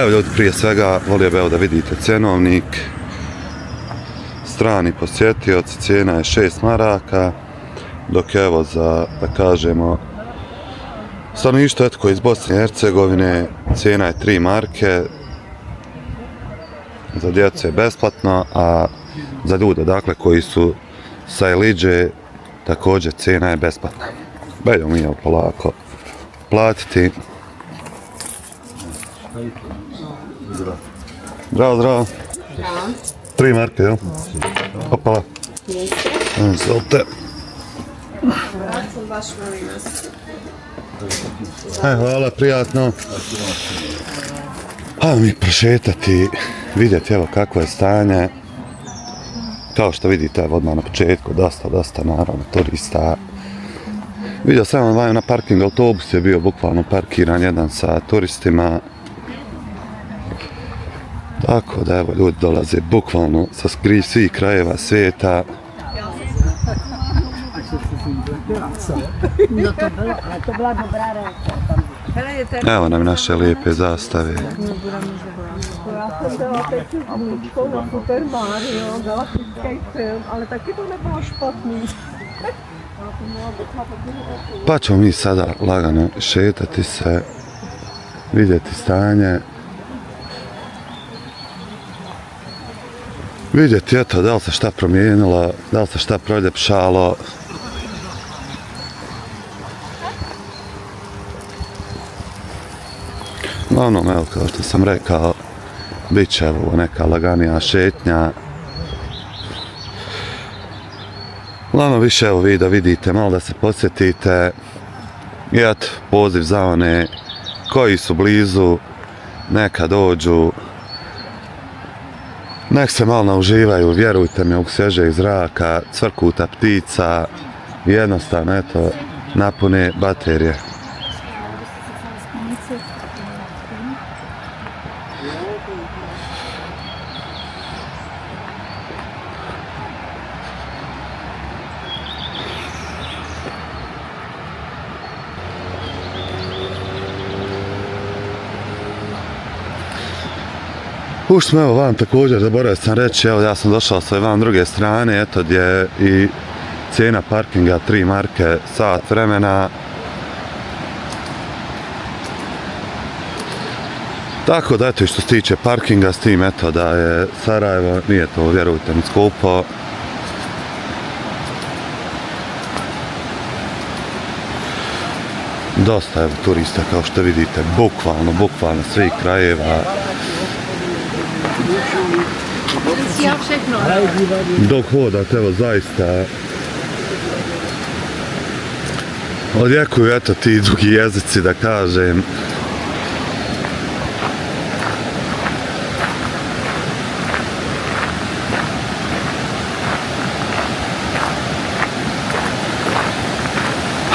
Evo ljudi, prije svega volio bi da vidite cjenovnik. Strani posjetioci, cijena je 6 maraka, dok evo za, da kažemo, stanovništvo etko iz Bosne i Hercegovine, cijena je 3 marke, za djecu je besplatno, a za ljude, dakle, koji su sa Iliđe, također cijena je besplatna. Beljom mi je polako platiti. Zdravo, zdravo. 3 marke, jel? Opala. Izvolite. Hvala, prijatno. Hajmo mi prošetati, vidjeti evo kakvo je stanje. Kao što vidite, evo odmah na početku, dosta naravno turista. Vidio sam na parking, autobus je bio bukvalno parkiran jedan sa turistima. Tako da evo ljudi dolaze bukvalno sa svih krajeva svijeta. Evo nam naše lijepe zastave. Pa ćemo mi sada lagano šetati se, vidjeti stanje. Vidjeti eto da li se šta promijenilo, da li se šta proljepšalo. Uglavnom, evo, kao što sam rekao, bit će evo neka laganija šetnja. Uglavnom više evo vi da vidite, malo da se podsjetite. I eto, poziv za one koji su blizu, neka dođu. Nek se malo nauživaju, vjerujte mi, u svježeg zraka, cvrkuta ptica, jednostavno, eto, napune baterije. Ušli smo evo van također, zaboravio sam reći, evo ja sam došao sa van druge strane, eto gdje je i cijena parkinga 3 marke sat vremena. Tako da eto i što se tiče parkinga, s tim eto da je Sarajevo, nije to vjerujte mi skupo. Dosta evo turista kao što vidite, bukvalno svih krajeva. Dok hodate, evo zaista odjekuju eto ti drugi jezici da kažem.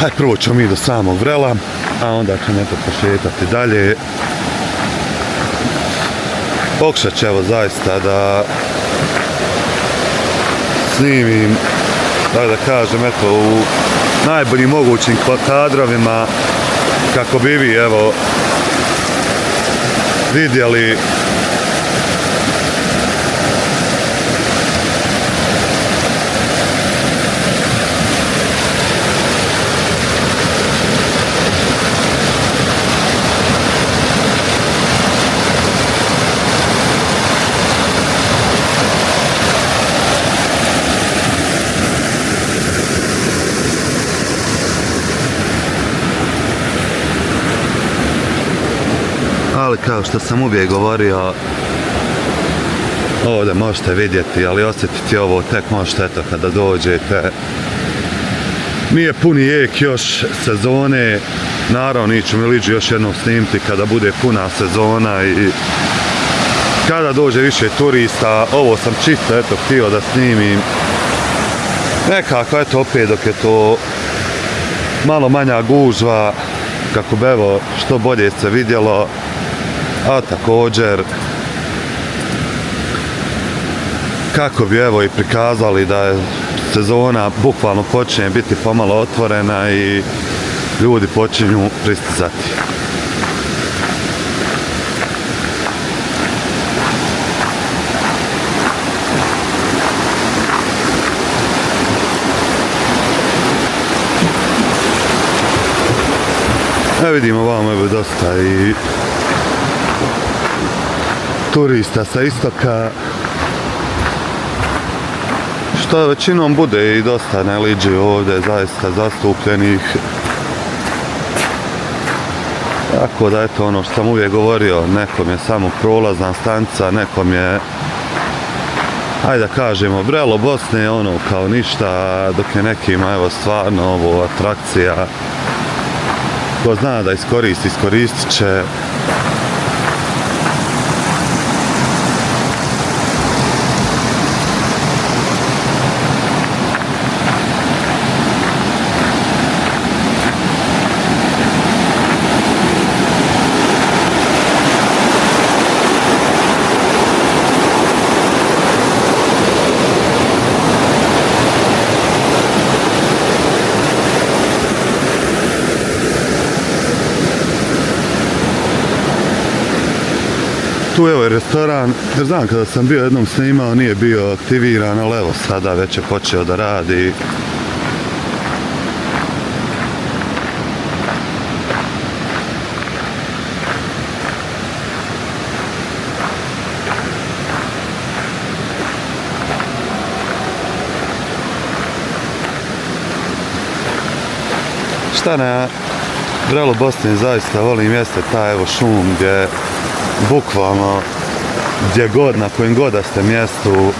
Hajde prvo ćemo mi do samog vrela, a onda ćemo eto pošetati dalje. Pokušat ću evo zaista da snimim, da kažem, eto u najboljim mogućim kadrovima kako bi vi evo vidjeli ali kao što sam uvijek govorio, ovdje možete vidjeti, ali osjetiti ovo tek možete eto kada dođete. Nije puni jek još sezone, naravno ićemo Iliđu još jednom snimiti kada bude puna sezona i kada dođe više turista. Ovo sam čisto eto htio da snimim nekako eto opet dok je to malo manja gužva, kako bi evo što bolje se vidjelo. A također kako bi evo i prikazali da je sezona bukvalno počinje biti pomalo otvorena i ljudi počinju pristizati. Vidimo ovamo je dosta i turista sa istoka, što većinom bude i dosta neliđi ovdje zaista zastupljenih. Tako da eto ono što sam uvijek govorio, nekom je samo prolazna stanica, nekom je, ajde da kažemo, Brelo Bosne, ono kao ništa, dok je nekima evo stvarno ovo atrakcija. Ko zna da iskoristit će. Tu evo je restoran, jer znam kada sam bio jednom snimao nije bio aktiviran, ali evo sada već je počeo da radi. Šta na Brelo Bosni zaista volim jeste taj evo šum gdje bukvalno gdje god, na kojem god da ste mjestu,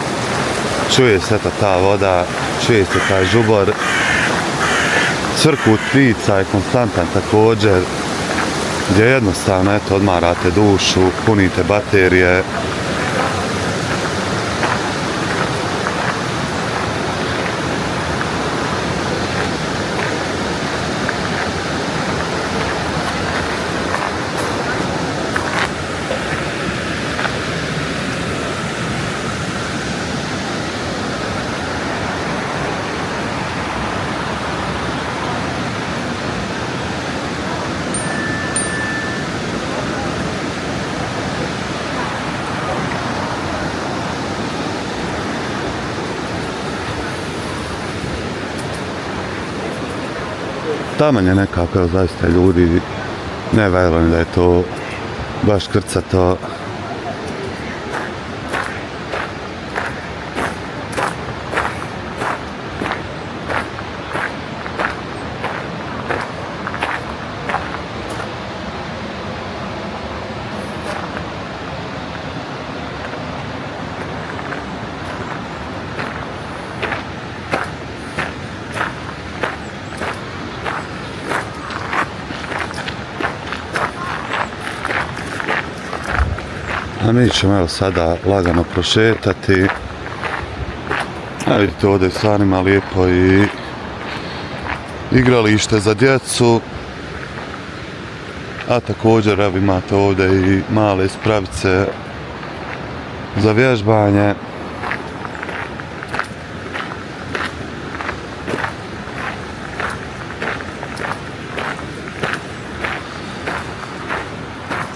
čuje se ta voda, čuje se taj žubor. Cvrkut ptica je konstantan također, gdje jednostavno eto odmarate dušu, punite baterije. Taman je nekako, evo zaista ljudi ne vjerujem da je to baš krcato. A mi ćemo evo sada lagano prošetati. A vidite ovdje je stvarno lijepo i igralište za djecu. A također evo imate ovdje i male spravice za vježbanje.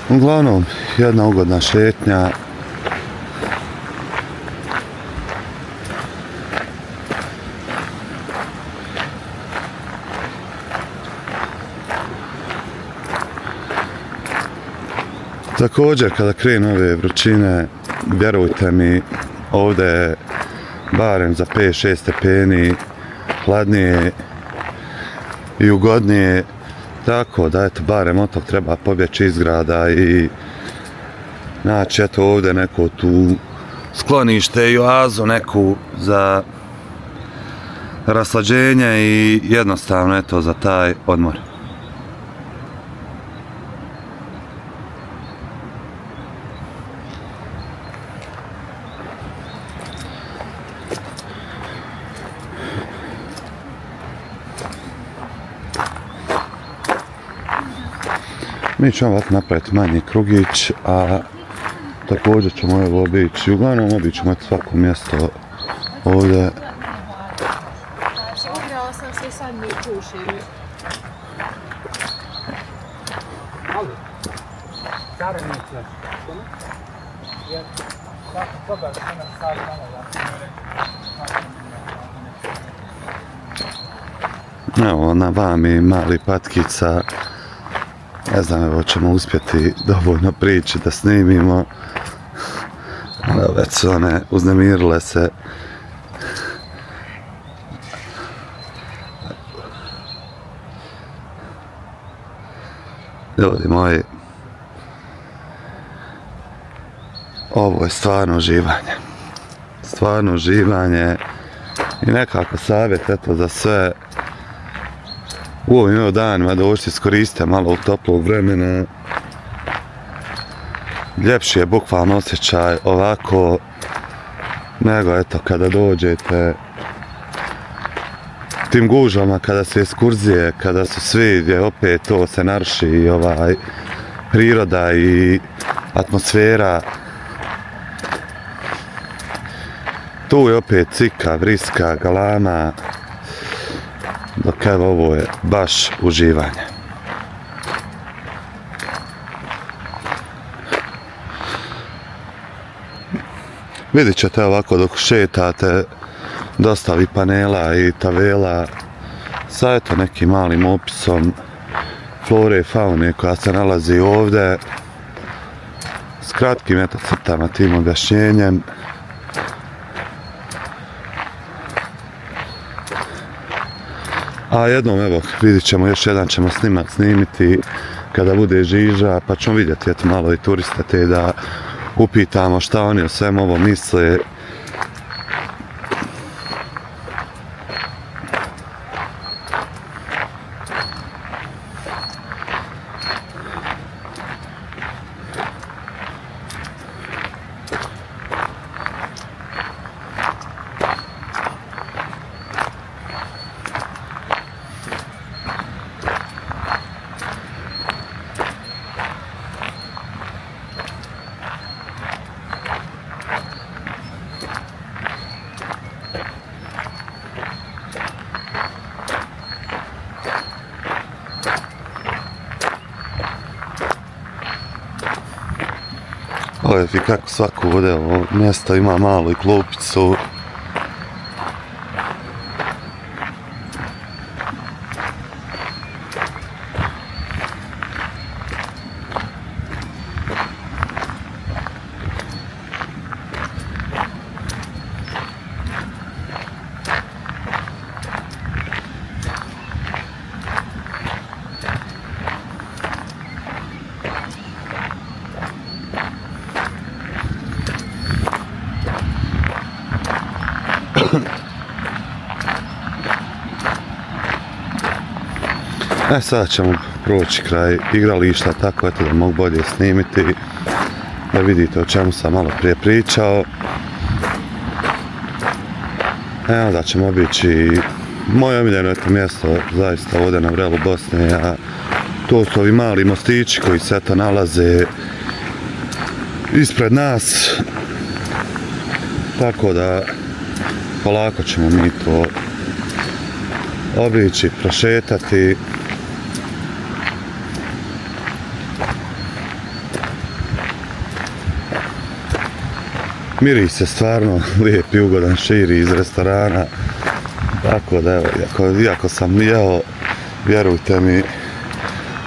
Uglavnom, jedna ugodna šetnja. Također, kada krenu ove vrućine, vjerujte mi, ovdje je barem za 5-6 stepeni hladnije i ugodnije. Tako da, eto, barem od tog treba pobjeći iz grada i naći, eto, ovdje neko tu sklonište i oazu neku za raslađenje i jednostavno, eto, za taj odmor. Mi ćemo ovako napraviti manji krugić, a također ćemo evo obići, uglavnom obićemo svako mjesto ovdje. Ugrala sam se i sad mi pušim. Evo na vami mali patkica Ne znam, evo ćemo uspjeti dovoljno priči da snimimo. Već su one uznemirile se. Ljudi moji, ovo je stvarno uživanje. Stvarno uživanje i nekako savjet eto za sve u ovim danima došli iskoristite malo u toplog vremena. Ljepši je bukvalno osjećaj ovako nego eto kada dođete tim gužvama, kada su ekskurzije, kada su svi gdje opet to se naruši i priroda i atmosfera. Tu je opet cika, vriska, galama, dok evo ovo je baš uživanje. Vidit ćete ovako dok šetate dosta vi panela i tabela sa eto nekim malim opisom flore i faune koja se nalazi ovdje s kratkim eto crtama, tim objašnjenjem. A jednom evo vidit ćemo, još jedan ćemo snimak snimiti kada bude žiža, pa ćemo vidjeti eto malo i turiste te da upitamo šta oni o svem ovo misle. Gledajte kako svako ovdje ovo mjesto ima malu i klupicu. Sada ćemo proći kraj igrališta, tako eto da mogu bolje snimiti, da vidite o čemu sam malo prije pričao. Onda ćemo obići moje omiljeno eto mjesto, zaista ovdje na vrelu Bosne, a to su ovi mali mostići koji se eto nalaze ispred nas, tako da polako ćemo mi to obići, prošetati. Miris se stvarno lijep i ugodan, širi iz restorana, tako da evo, iako sam jeo, vjerujte mi,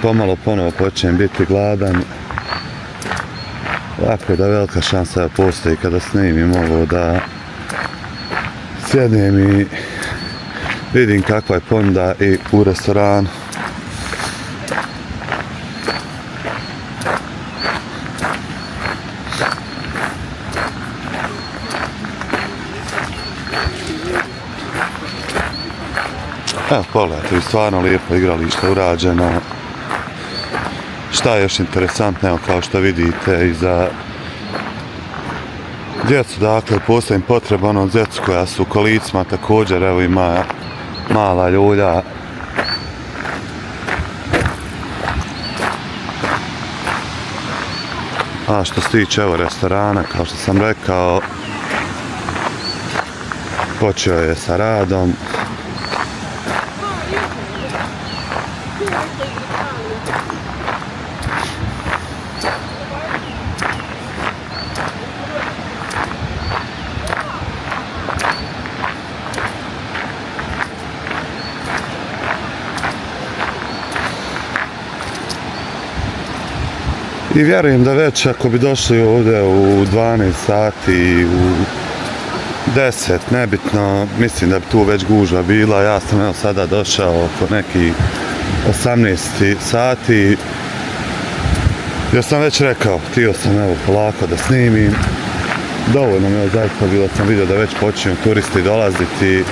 pomalo ponovo počnem biti gladan. Tako da velika šansa postoji kada snimim ovo da sjednem i vidim kakva je ponuda i u restoranu. Evo pogledajte, stvarno lijepo igralište urađeno. Šta je još interesantno, evo kao što vidite i za djecu, dakle postoji potreba ono djecu koja su u kolicima, također evo ima mala ljulja. A što se tiče evo restorana, kao što sam rekao, počeo je sa radom. I vjerujem da već ako bi došli ovdje u 12 sati, u 10, nebitno, mislim da bi tu već gužva bila. Ja sam evo sada došao oko nekih 18 sati. Ja sam već rekao, htio sam evo polako da snimim. Dovoljno mi je zaista bilo, sam vidio da već počinju turisti dolaziti.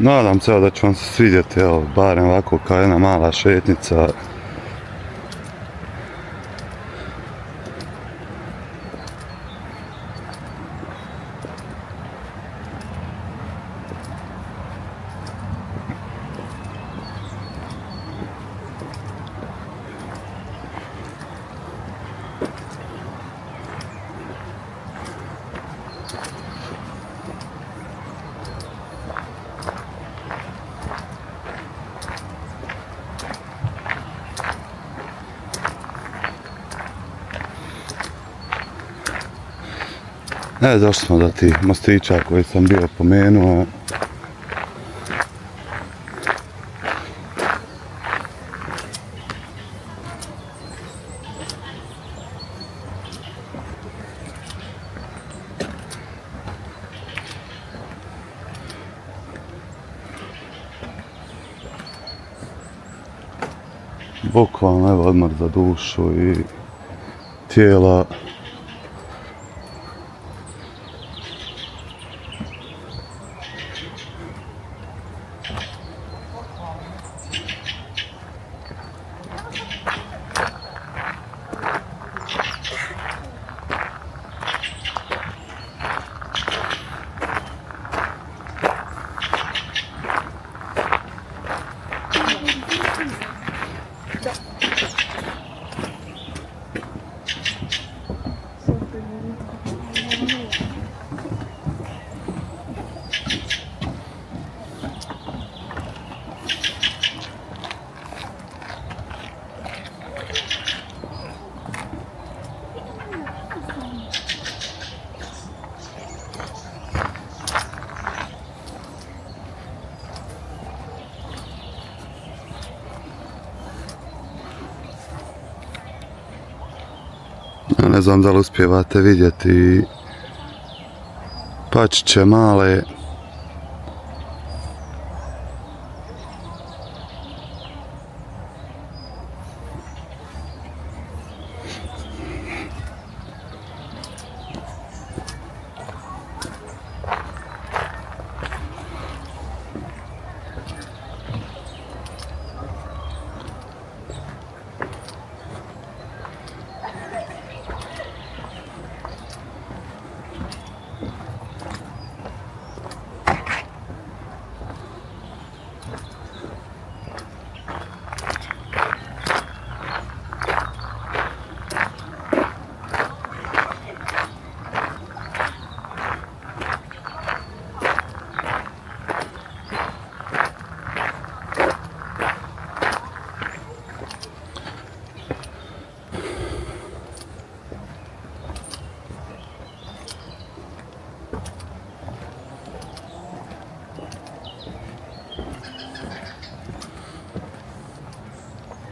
Nadam se da će vam se svidjeti, evo, barem ovako kao jedna mala šetnica. Došli smo do tih mostića koji sam bio pomenuo. Bukvalno evo odmor za dušu i tijelo. Ne znam da li uspijevate vidjeti pačiće male.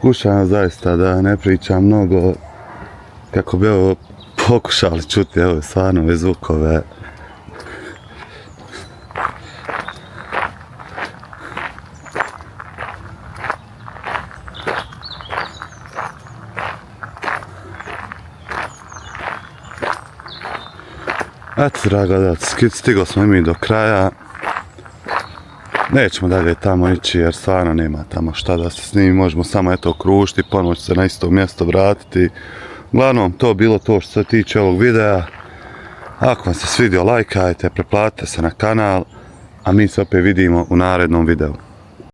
Kušam zaista da ne pričam mnogo, kako bi ovo pokušali čuti, evo stvarno ove zvukove. Eto, draga gledalci, stigli smo i mi do kraja. Nećemo dalje tamo ići jer stvarno nema tamo šta da se snimi, možemo samo eto okružiti, ponovo se na isto mjesto vratiti. Uglavnom, to bilo to što se tiče ovog videa. Ako vam se svidio, lajkajte, preplatite se na kanal, a mi se opet vidimo u narednom videu.